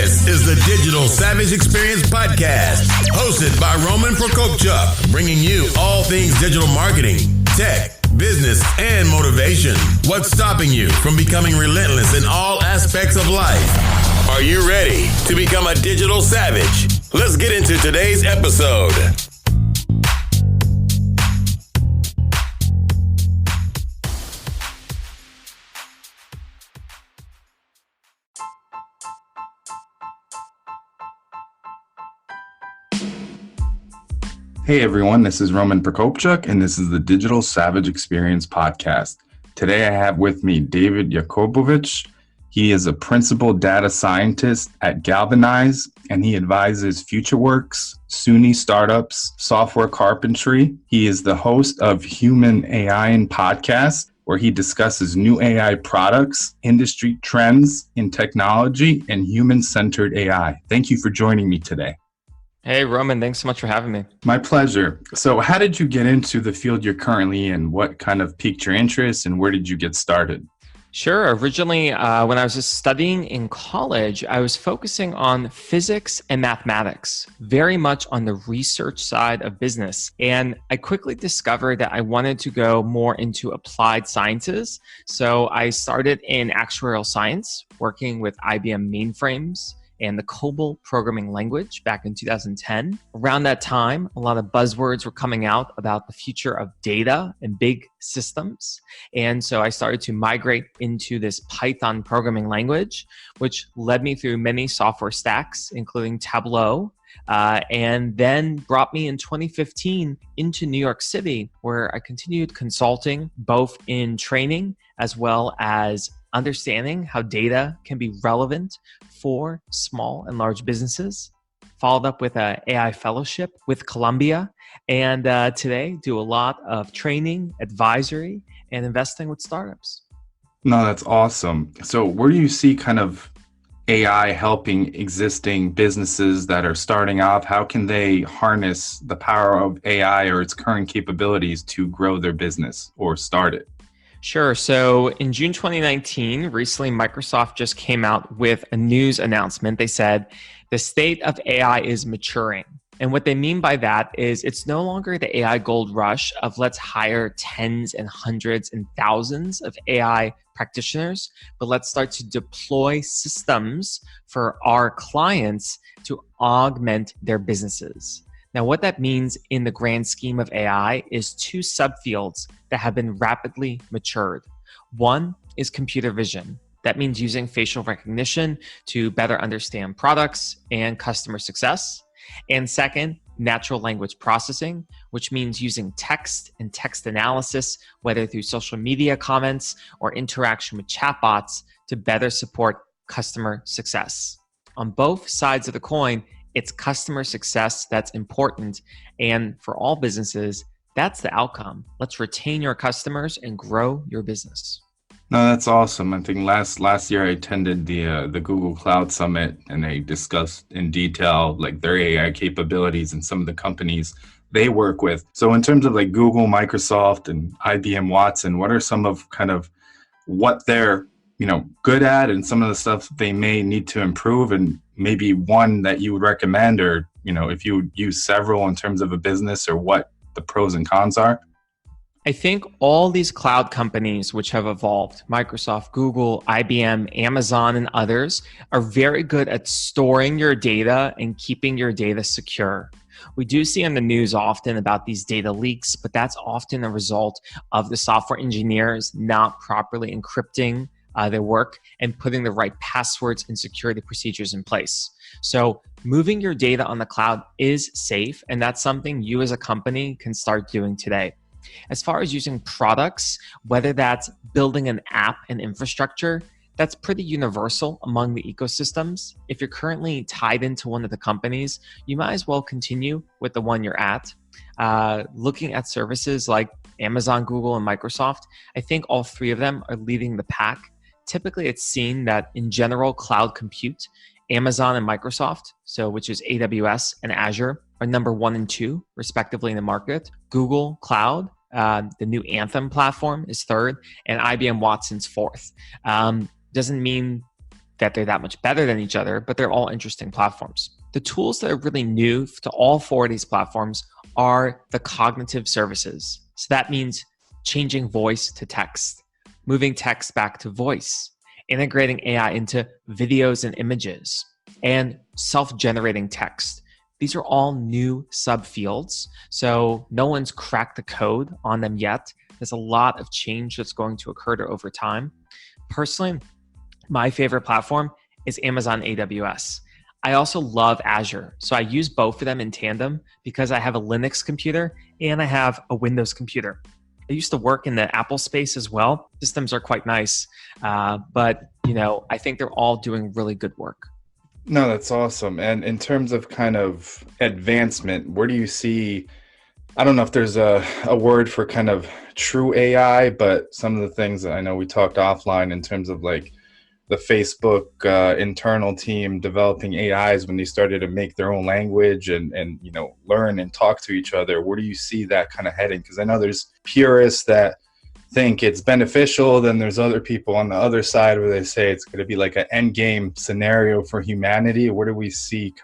This is the Digital Savage Experience Podcast, hosted by Roman Prokopchuk, bringing you all things digital marketing, tech, business, and motivation. What's stopping you from becoming relentless in all aspects of life? Are you ready to become a digital savage? Let's get into today's episode. Hey everyone, this is Roman Prokopchuk, and this is the Digital Savage Experience Podcast. Today I have with me David Yakobovitch. He is a principal data scientist at Galvanize, and he advises Futureworks, CUNY Startups, Software Carpentry. He is the host of HumAIn Podcast, where he discusses new AI products, industry trends in technology, and human-centered AI. Thank you for joining me today. Hey, Roman, thanks so much for having me. My pleasure. So how did you get into the field you're currently in? What kind of piqued your interest and where did you get started? Sure. Originally, when I was just studying in college, I was focusing on physics and mathematics, very much on the research side of business. And I quickly discovered that I wanted to go more into applied sciences. So I started in actuarial science, working with IBM mainframes and the COBOL programming language back in 2010. Around that time, a lot of buzzwords were coming out about the future of data and big systems. And so I started to migrate into this Python programming language, which led me through many software stacks, including Tableau, and then brought me in 2015 into New York City, where I continued consulting both in training as well as understanding how data can be relevant for small and large businesses. Followed up with an AI fellowship with Columbia, and today do a lot of training, advisory, and investing with startups. No, that's awesome. So where do you see kind of AI helping existing businesses that are starting off? How can they harness the power of AI or its current capabilities to grow their business or start it? Sure. So in June 2019, recently Microsoft just came out with a news announcement. They said the state of AI is maturing. And what they mean by that is it's no longer the AI gold rush of let's hire tens and hundreds and thousands of AI practitioners, but let's start to deploy systems for our clients to augment their businesses. Now, what that means in the grand scheme of AI is two subfields that have been rapidly matured. One is computer vision. That means using facial recognition to better understand products and customer success. And second, natural language processing, which means using text and text analysis, whether through social media comments or interaction with chatbots, to better support customer success. On both sides of the coin, it's customer success that's important. And for all businesses, that's the outcome. Let's retain your customers and grow your business. No, that's awesome. I think last year I attended the Google Cloud Summit, and they discussed in detail like their AI capabilities and some of the companies they work with. So in terms of like Google, Microsoft, and IBM Watson, what are some of kind of what they're good at and some of the stuff they may need to improve, and maybe one that you would recommend, or if you would use several in terms of a business, or what the pros and cons are? I think all these cloud companies which have evolved, Microsoft, Google, IBM, Amazon, and others, are very good at storing your data and keeping your data secure. We do see on the news often about these data leaks, but that's often a result of the software engineers not properly encrypting their work and putting the right passwords and security procedures in place. So moving your data on the cloud is safe, and that's something you as a company can start doing today. As far as using products, whether that's building an app and infrastructure, that's pretty universal among the ecosystems. If you're currently tied into one of the companies, you might as well continue with the one you're at. Looking at services like Amazon, Google, and Microsoft, I think all three of them are leading the pack. Typically, it's seen that in general cloud compute, Amazon and Microsoft, which is AWS and Azure, are number 1 and 2, respectively, in the market. Google Cloud, the new Anthem platform, is third, and IBM Watson's fourth. Doesn't mean that they're that much better than each other, but they're all interesting platforms. The tools that are really new to all four of these platforms are the cognitive services. So that means changing voice to text, moving text back to voice, integrating AI into videos and images, and self-generating text. These are all new subfields, so no one's cracked the code on them yet. There's a lot of change that's going to occur over time. Personally, my favorite platform is Amazon AWS. I also love Azure, so I use both of them in tandem because I have a Linux computer and I have a Windows computer. I used to work in the Apple space as well. Systems are quite nice, but I think they're all doing really good work. No, that's awesome. And in terms of kind of advancement, where do you see, I don't know if there's a word for kind of true AI, but some of the things that I know we talked offline in terms of like the Facebook internal team developing AIs when they started to make their own language and learn and talk to each other. Where do you see that kind of heading? Because I know there's purists that think it's beneficial. Then there's other people on the other side where they say it's going to be like an end game scenario for humanity. Where do we see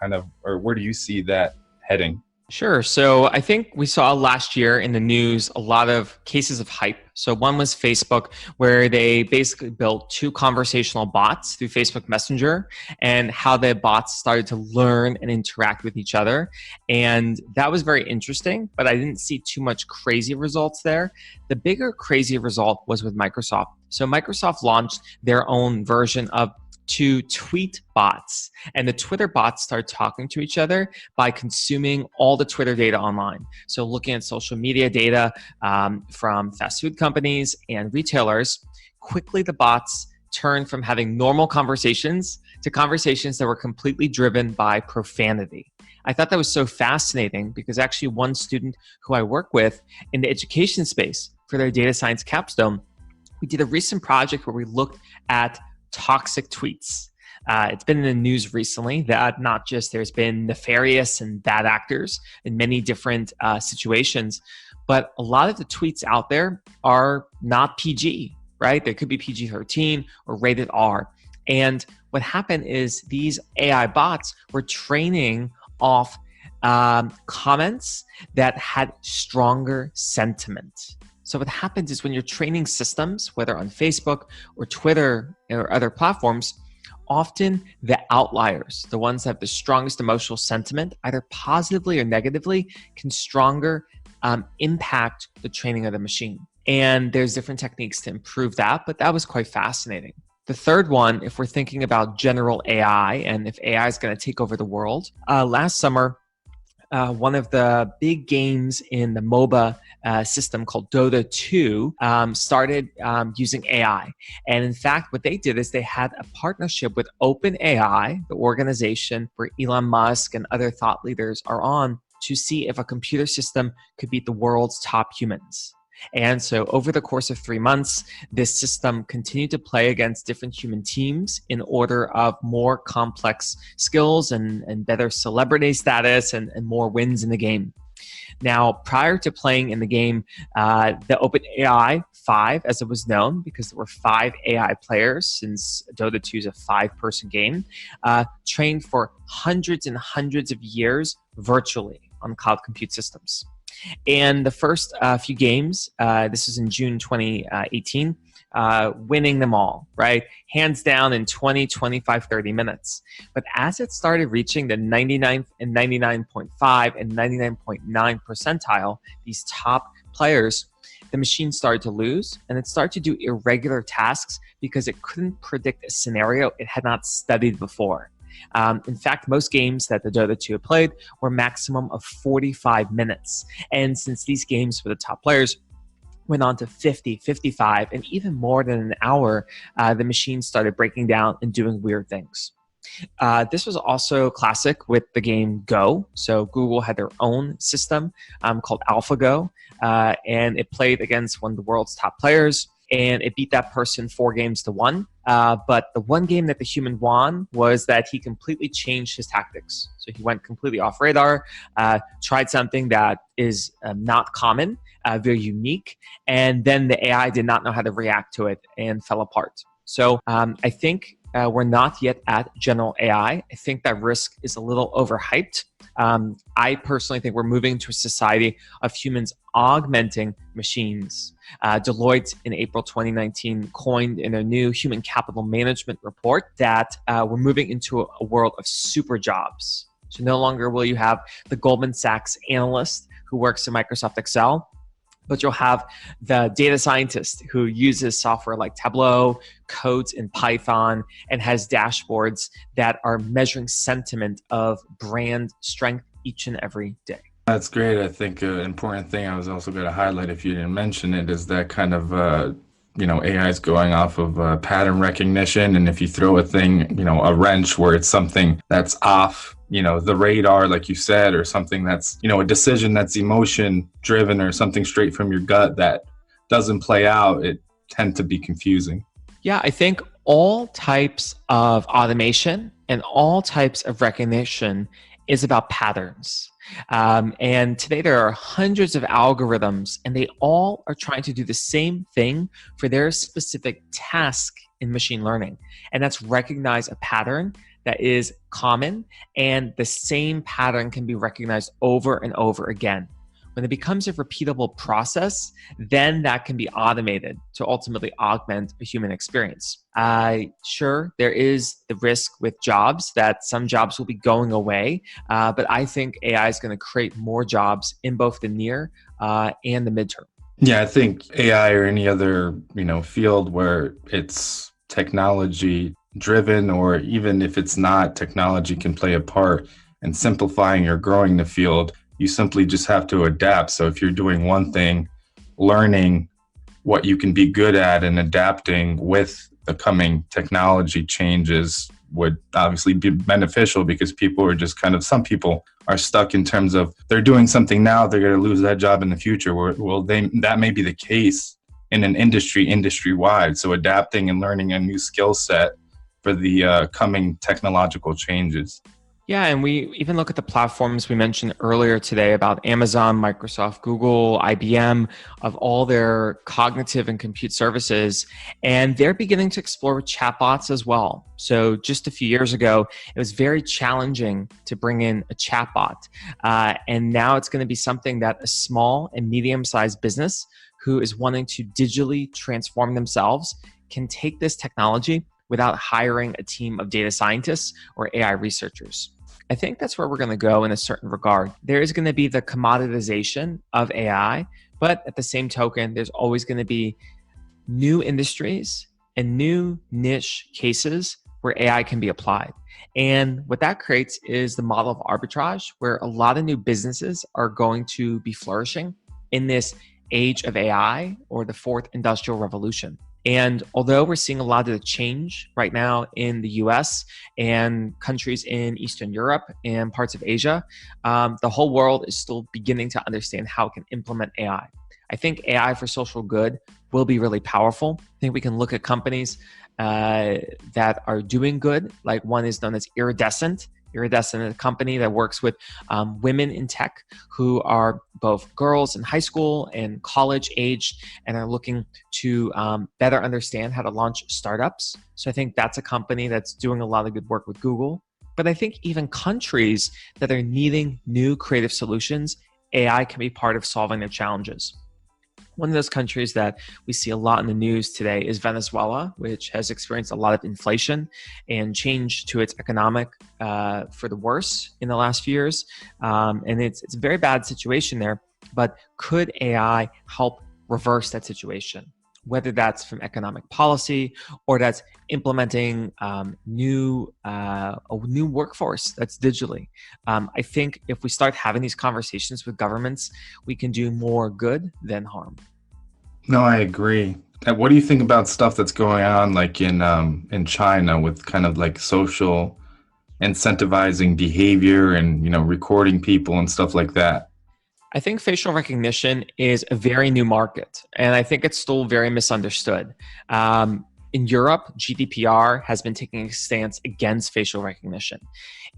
where do you see that heading? Sure. So I think we saw last year in the news a lot of cases of hype. So one was Facebook, where they basically built 2 conversational bots through Facebook Messenger, and how the bots started to learn and interact with each other. And that was very interesting, but I didn't see too much crazy results there. The bigger crazy result was with Microsoft. So Microsoft launched their own version of 2 tweet bots, and the Twitter bots start talking to each other by consuming all the Twitter data online. So looking at social media data from fast food companies and retailers, quickly the bots turned from having normal conversations to conversations that were completely driven by profanity. I thought that was so fascinating because actually one student who I work with in the education space for their data science capstone, we did a recent project where we looked at toxic tweets. It's been in the news recently that not just there's been nefarious and bad actors in many different situations, but a lot of the tweets out there are not PG, right? They could be PG-13 or rated R. And what happened is these AI bots were training off comments that had stronger sentiment. So what happens is when you're training systems, whether on Facebook or Twitter or other platforms, often the outliers, the ones that have the strongest emotional sentiment, either positively or negatively, can stronger impact the training of the machine. And there's different techniques to improve that, but that was quite fascinating. The third one, if we're thinking about general AI and if AI is going to take over the world, last summer, one of the big games in the MOBA system called Dota 2 started using AI. And in fact, what they did is they had a partnership with OpenAI, the organization where Elon Musk and other thought leaders are on, to see if a computer system could beat the world's top humans. And so over the course of 3 months, this system continued to play against different human teams in order of more complex skills and better celebrity status and more wins in the game. Now, prior to playing in the game, the OpenAI 5, as it was known, because there were 5 AI players since Dota 2 is a 5-person game, trained for hundreds and hundreds of years virtually on cloud compute systems. And the first few games, this was in June 2018, winning them all, right? Hands down in 20, 25, 30 minutes. But as it started reaching the 99th and 99.5 and 99.9 percentile, these top players, the machine started to lose, and it started to do irregular tasks because it couldn't predict a scenario it had not studied before. In fact, most games that the Dota 2 had played were maximum of 45 minutes. And since these games for the top players went on to 50, 55, and even more than an hour, the machine started breaking down and doing weird things. This was also classic with the game Go. So Google had their own system called AlphaGo, and it played against one of the world's top players, and it beat that person 4-1. But the one game that the human won was that he completely changed his tactics. So he went completely off radar, tried something that is not common, very unique, and then the AI did not know how to react to it and fell apart. So I think we're not yet at general AI. I think that risk is a little overhyped. I personally think we're moving to a society of humans augmenting machines. Deloitte in April 2019 coined in a new human capital management report that we're moving into a world of super jobs. So no longer will you have the Goldman Sachs analyst who works in Microsoft Excel, but you'll have the data scientist who uses software like Tableau, codes in Python, and has dashboards that are measuring sentiment of brand strength each and every day. That's great. I think an important thing I was also going to highlight, if you didn't mention it, is that kind of, AI is going off of pattern recognition. And if you throw a thing, a wrench where it's something that's off, the radar, like you said, or something that's, a decision that's emotion driven or something straight from your gut that doesn't play out, it tends to be confusing. Yeah, I think all types of automation and all types of recognition is about patterns. And today there are hundreds of algorithms, and they all are trying to do the same thing for their specific task in machine learning. And that's recognize a pattern that is common, and the same pattern can be recognized over and over again. When it becomes a repeatable process, then that can be automated to ultimately augment a human experience. Sure, there is the risk with jobs that some jobs will be going away, but I think AI is going to create more jobs in both the near and the midterm. Yeah, I think AI or any other, field where it's technology driven, or even if it's not, technology can play a part in simplifying or growing the field. You simply just have to adapt. So if you're doing one thing, learning what you can be good at and adapting with the coming technology changes would obviously be beneficial, because people are just some people are stuck in terms of they're doing something now, they're going to lose that job in the future. That may be the case in an industry-wide. So adapting and learning a new skill set for the coming technological changes. Yeah, and we even look at the platforms we mentioned earlier today about Amazon, Microsoft, Google, IBM, of all their cognitive and compute services, and they're beginning to explore chatbots as well. So just a few years ago, it was very challenging to bring in a chatbot, and now it's going to be something that a small and medium-sized business who is wanting to digitally transform themselves can take this technology without hiring a team of data scientists or AI researchers. I think that's where we're going to go in a certain regard. There is going to be the commoditization of AI, but at the same token, there's always going to be new industries and new niche cases where AI can be applied. And what that creates is the model of arbitrage, where a lot of new businesses are going to be flourishing in this age of AI, or the fourth industrial revolution. And although we're seeing a lot of the change right now in the US and countries in Eastern Europe and parts of Asia, the whole world is still beginning to understand how it can implement AI. I think AI for social good will be really powerful. I think we can look at companies that are doing good, like one is known as Iridescent. Iridescent is a company that works with women in tech who are both girls in high school and college aged, and are looking to better understand how to launch startups. So I think that's a company that's doing a lot of good work with Google. But I think even countries that are needing new creative solutions, AI can be part of solving their challenges. One of those countries that we see a lot in the news today is Venezuela, which has experienced a lot of inflation and change to its economic for the worse in the last few years. And it's a very bad situation there. But could AI help reverse that situation? Whether that's from economic policy or that's implementing a new workforce that's digitally. I think if we start having these conversations with governments, we can do more good than harm. No, I agree. And what do you think about stuff that's going on, like in China, with kind of like social incentivizing behavior and recording people and stuff like that? I think facial recognition is a very new market, and I think it's still very misunderstood. In Europe, GDPR has been taking a stance against facial recognition.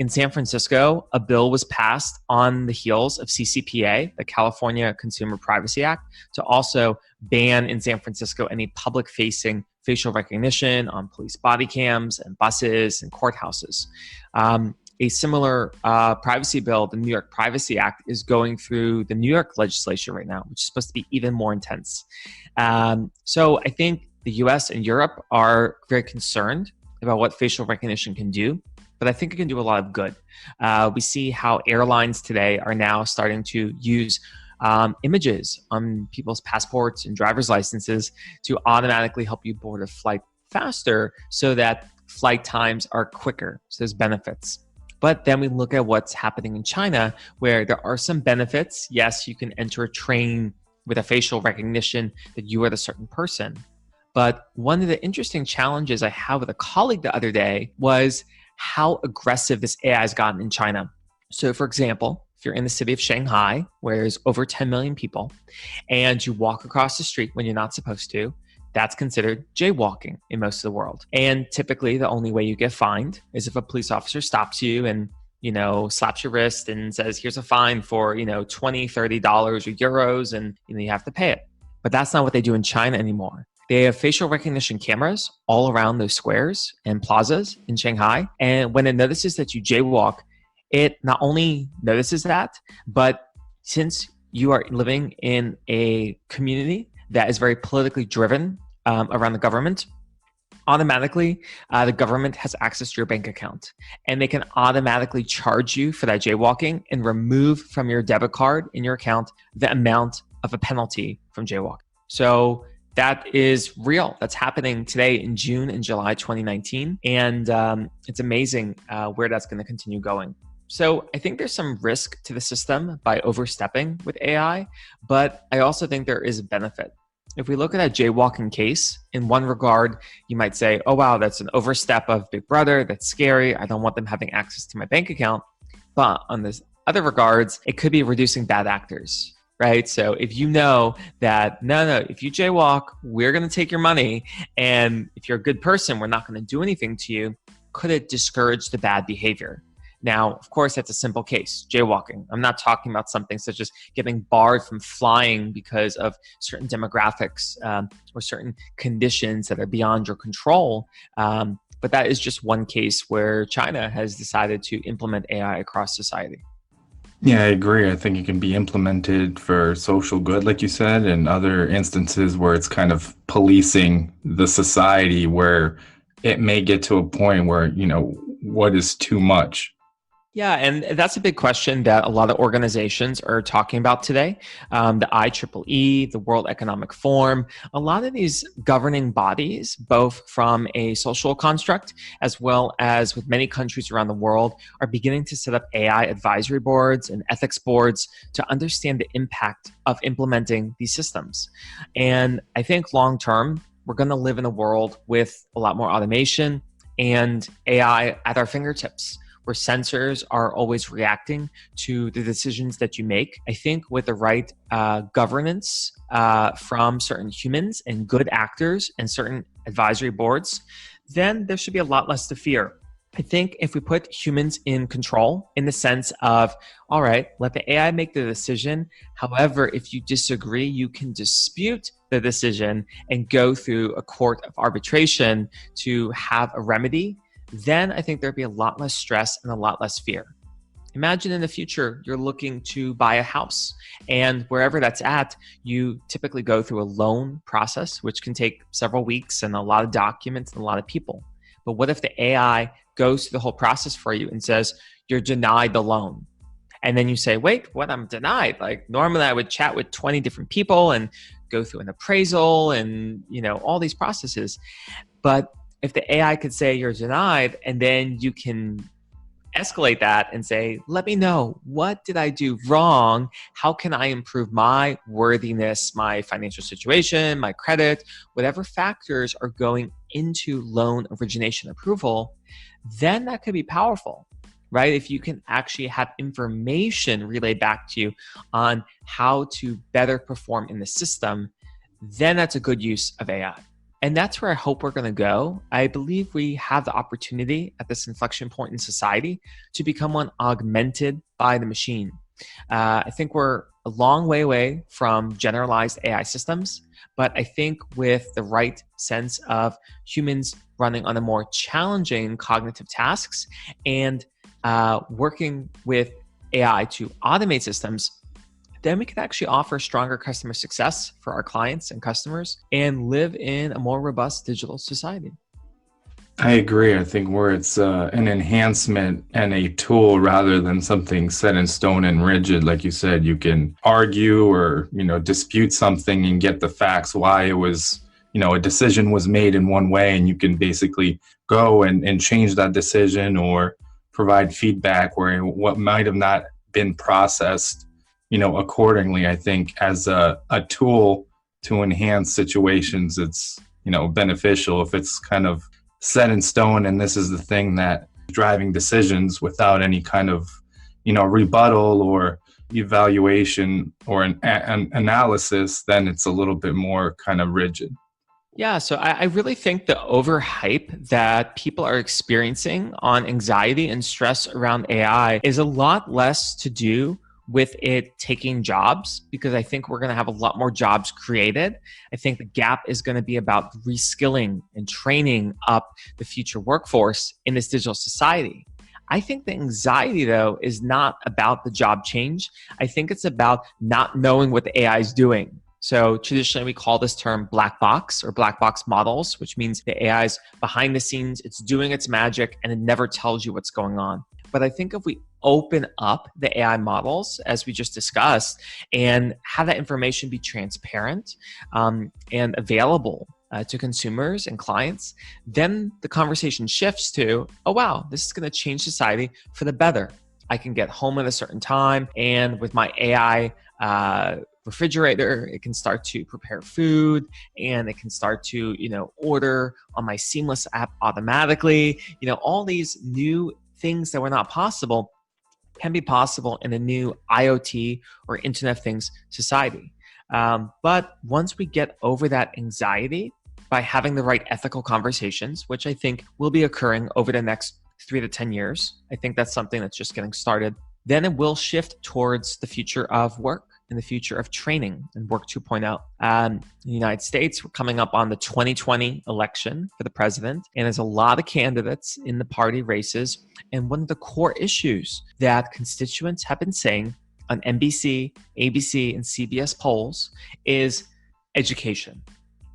In San Francisco, a bill was passed on the heels of CCPA, the California Consumer Privacy Act, to also ban in San Francisco any public-facing facial recognition on police body cams and buses and courthouses. A similar privacy bill, the New York Privacy Act, is going through the New York legislature right now, which is supposed to be even more intense. So I think the US and Europe are very concerned about what facial recognition can do, but I think it can do a lot of good. We see how airlines today are now starting to use images on people's passports and driver's licenses to automatically help you board a flight faster so that flight times are quicker. So there's benefits. But then we look at what's happening in China, where there are some benefits. Yes, you can enter a train with a facial recognition that you are the certain person. But one of the interesting challenges I had with a colleague the other day was how aggressive this AI has gotten in China. So for example, if you're in the city of Shanghai, where there's over 10 million people, and you walk across the street when you're not supposed to, that's considered jaywalking in most of the world. And typically the only way you get fined is if a police officer stops you and, slaps your wrist and says, here's a fine for, $20, $30 or euros, and you have to pay it. But that's not what they do in China anymore. They have facial recognition cameras all around those squares and plazas in Shanghai. And when it notices that you jaywalk, it not only notices that, but since you are living in a community that is very politically driven around the government, automatically the government has access to your bank account, and they can automatically charge you for that jaywalking and remove from your debit card in your account the amount of a penalty from jaywalking. So that is real. That's happening today in June and July 2019. And it's amazing where that's going to continue going. So I think there's some risk to the system by overstepping with AI, but I also think there is a benefit. If we look at a jaywalking case, in one regard, you might say, oh, wow, that's an overstep of Big Brother. That's scary. I don't want them having access to my bank account. But on this other regards, it could be reducing bad actors, right? So if you know that, no, if you jaywalk, we're going to take your money. And if you're a good person, we're not going to do anything to you. Could it discourage the bad behavior? Now, of course, that's a simple case, jaywalking. I'm not talking about something such as getting barred from flying because of certain demographics or certain conditions that are beyond your control. But that is just one case where China has decided to implement AI across society. Yeah, I agree. I think it can be implemented for social good, like you said, and other instances where it's kind of policing the society, where it may get to a point where, what is too much? Yeah, and that's a big question that a lot of organizations are talking about today. The IEEE, the World Economic Forum, a lot of these governing bodies, both from a social construct as well as with many countries around the world, are beginning to set up AI advisory boards and ethics boards to understand the impact of implementing these systems. And I think long term, we're going to live in a world with a lot more automation and AI at our fingertips, where sensors are always reacting to the decisions that you make. I think with the right governance from certain humans and good actors and certain advisory boards, then there should be a lot less to fear. I think if we put humans in control, in the sense of, all right, let the AI make the decision. However, if you disagree, you can dispute the decision and go through a court of arbitration to have a remedy. Then I think there'd be a lot less stress and a lot less fear. Imagine in the future, you're looking to buy a house, and wherever that's at, you typically go through a loan process, which can take several weeks and a lot of documents and a lot of people. But what if the AI goes through the whole process for you and says, you're denied the loan? And then you say, wait, what? I'm denied? Like normally I would chat with 20 different people and go through an appraisal and, all these processes. But if the AI could say you're denied, and then you can escalate that and say, let me know, what did I do wrong? How can I improve my worthiness, my financial situation, my credit, whatever factors are going into loan origination approval, then that could be powerful, right? If you can actually have information relayed back to you on how to better perform in the system, then that's a good use of AI. And that's where I hope we're going to go. I believe we have the opportunity at this inflection point in society to become one augmented by the machine. I think we're a long way away from generalized AI systems, but I think with the right sense of humans running on a more challenging cognitive tasks and working with AI to automate systems, then we can actually offer stronger customer success for our clients and customers and live in a more robust digital society. I agree. I think where it's an enhancement and a tool rather than something set in stone and rigid, like you said, you can argue or, dispute something and get the facts why it was, a decision was made in one way, and you can basically go and change that decision or provide feedback where what might have not been processed accordingly. I think as a tool to enhance situations, it's, beneficial. If it's kind of set in stone and this is the thing that driving decisions without any kind of, rebuttal or evaluation or an analysis, then it's a little bit more kind of rigid. Yeah, so I really think the overhype that people are experiencing on anxiety and stress around AI is a lot less to do with it taking jobs, because I think we're going to have a lot more jobs created. I think the gap is going to be about reskilling and training up the future workforce in this digital society. I think the anxiety, though, is not about the job change. I think it's about not knowing what the AI is doing. So traditionally, we call this term black box or black box models, which means the AI is behind the scenes, it's doing its magic, and it never tells you what's going on. But I think if we open up the AI models, as we just discussed, and have that information be transparent and available to consumers and clients, then the conversation shifts to, oh, wow, this is going to change society for the better. I can get home at a certain time, and with my AI refrigerator, it can start to prepare food, and it can start to, order on my Seamless app automatically. All these new things that were not possible can be possible in a new IoT or Internet of Things society. But once we get over that anxiety by having the right ethical conversations, which I think will be occurring over the next 3 to 10 years, I think that's something that's just getting started, then it will shift towards the future of work and the future of training and Work 2.0. In the United States, we're coming up on the 2020 election for the president, and there's a lot of candidates in the party races. And one of the core issues that constituents have been saying on NBC, ABC, and CBS polls is education.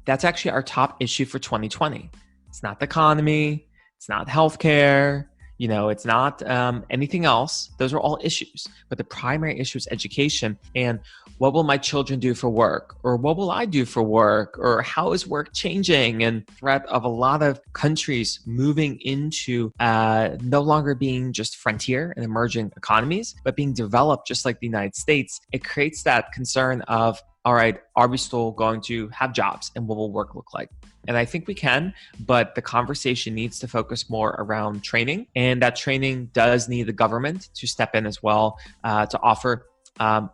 That's actually our top issue for 2020. It's not the economy, it's not healthcare, it's not anything else. Those are all issues. But the primary issue is education. And what will my children do for work? Or what will I do for work? Or how is work changing? And threat of a lot of countries moving into no longer being just frontier and emerging economies, but being developed just like the United States. It creates that concern of, all right, are we still going to have jobs, and what will work look like? And I think we can, but the conversation needs to focus more around training. And that training does need the government to step in as well, to offer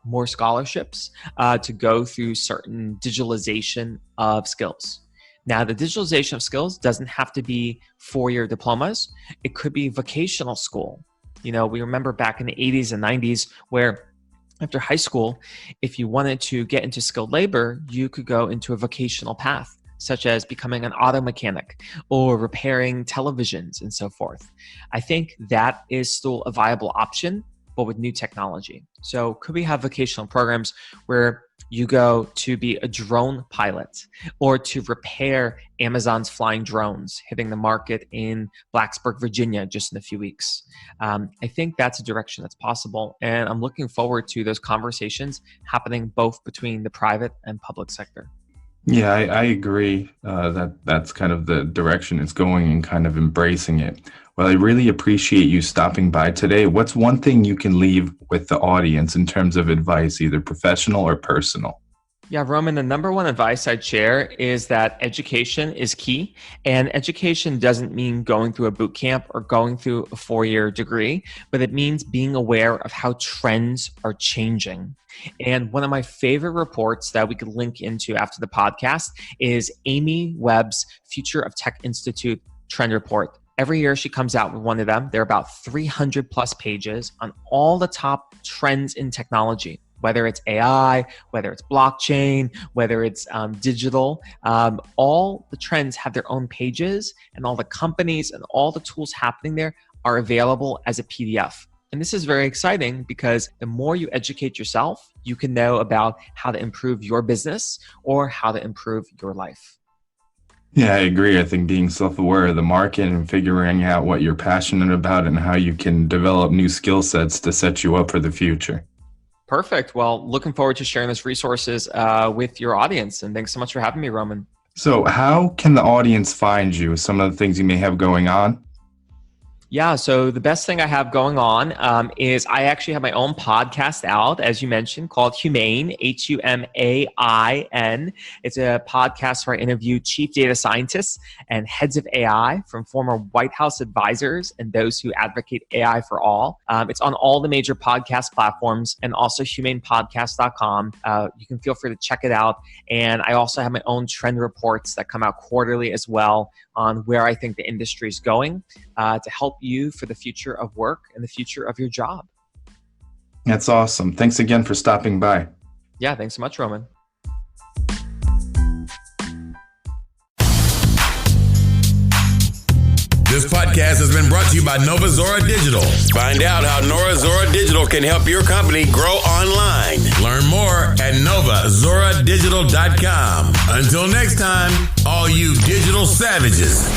more scholarships to go through certain digitalization of skills. Now, the digitalization of skills doesn't have to be 4-year diplomas. It could be vocational school. We remember back in the 80s and 90s where after high school, if you wanted to get into skilled labor, you could go into a vocational path, such as becoming an auto mechanic or repairing televisions and so forth. I think that is still a viable option, but with new technology. So could we have vocational programs where you go to be a drone pilot or to repair Amazon's flying drones hitting the market in Blacksburg, Virginia, just in a few weeks? I think that's a direction that's possible. And I'm looking forward to those conversations happening both between the private and public sector. Yeah, I agree that's kind of the direction it's going and kind of embracing it. Well, I really appreciate you stopping by today. What's one thing you can leave with the audience in terms of advice, either professional or personal? Yeah, Roman, the number one advice I'd share is that education is key. And education doesn't mean going through a boot camp or going through a 4-year degree, but it means being aware of how trends are changing. And one of my favorite reports that we could link into after the podcast is Amy Webb's Future of Tech Institute Trend Report. Every year she comes out with one of them. They're about 300 plus pages on all the top trends in technology. Whether it's AI, whether it's blockchain, whether it's digital, all the trends have their own pages, and all the companies and all the tools happening there are available as a PDF. And this is very exciting because the more you educate yourself, you can know about how to improve your business or how to improve your life. Yeah, I agree. I think being self-aware of the market and figuring out what you're passionate about and how you can develop new skill sets to set you up for the future. Perfect. Well, looking forward to sharing those resources with your audience. And thanks so much for having me, Roman. So how can the audience find you? Some of the things you may have going on? Yeah, so the best thing I have going on is I actually have my own podcast out, as you mentioned, called HumAIn, HUMAIN. It's a podcast where I interview chief data scientists and heads of AI from former White House advisors and those who advocate AI for all. It's on all the major podcast platforms and also humanepodcast.com. You can feel free to check it out. And I also have my own trend reports that come out quarterly as well on where I think the industry is going to help you for the future of work and the future of your job. That's awesome. Thanks again for stopping by. Yeah, thanks so much, Roman. This podcast has been brought to you by Nova Zora Digital. Find out how Nova Zora Digital can help your company grow online. Learn more at novazoradigital.com. Until next time, all you digital savages.